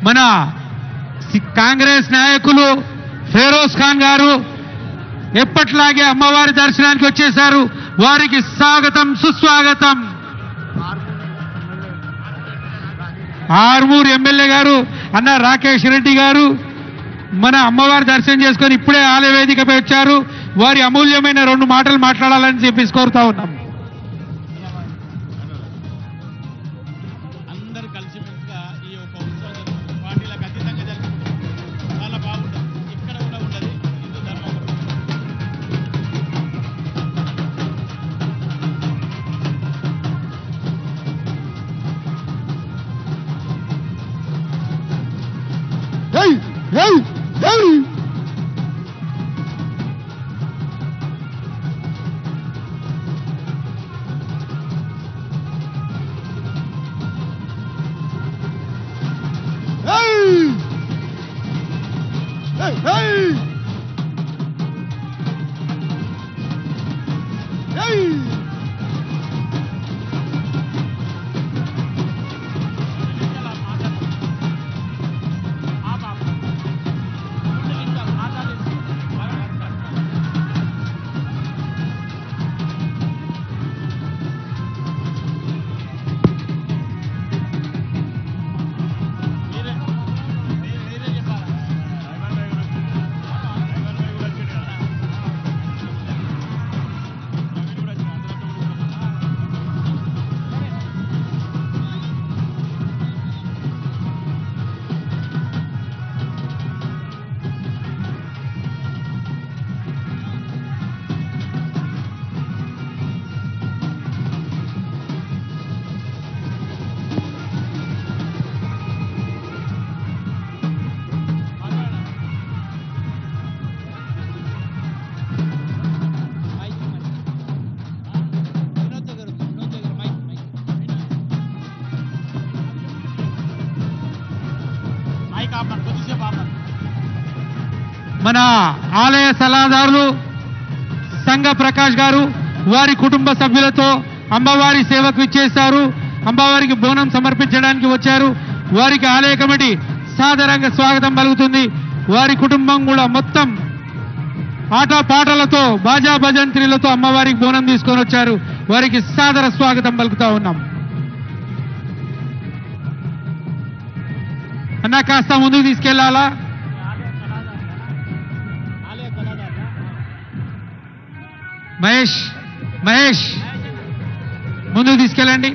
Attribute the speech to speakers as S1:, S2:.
S1: మన కాంగ్రెస్ నాయకులు ఫెరోజ్ ఖాన్ గారు ఎప్పట్లాగే అమ్మవారి దర్శనానికి వచ్చేశారు. వారికి స్వాగతం సుస్వాగతం. ఆర్మూర్ ఎమ్మెల్యే గారు అన్న రాకేష్ రెడ్డి గారు మన అమ్మవారి దర్శనం చేసుకొని ఇప్పుడే ఆలయ వేదికపై వచ్చారు. వారి అమూల్యమైన 2 మాటలు మాట్లాడాలని చెప్పేసి కోరుతా ఉన్నాం.
S2: అందరూ కలిసిమెలిసిగా ఈ యొక్క ఉత్సవం పార్టీలకు అతీతంగా జరుగుతుంది. చాలా బాగుంటుంది. ఇక్కడ కూడా ఉండదు హిందూ ధర్మం.
S3: Hey! Hey! Hey! Hey! Hey! Hey!
S1: మన ఆలయ సలహాదారులు సంఘ ప్రకాష్ గారు వారి కుటుంబ సభ్యులతో అమ్మవారి సేవకు ఇచ్చేశారు. అమ్మవారికి బోనం సమర్పించడానికి వచ్చారు. వారికి ఆలయ కమిటీ సాదరంగా స్వాగతం పలుకుతుంది. వారి కుటుంబం కూడా మొత్తం ఆటపాటలతో బాజా భజంత్రీలతో అమ్మవారికి బోనం తీసుకొని వచ్చారు. వారికి సాదర స్వాగతం పలుకుతా ఉన్నాం. అన్న కాస్త ముందుకు తీసుకెళ్లాలా? మహేష్ ముందుకు తీసుకెళ్ళండి.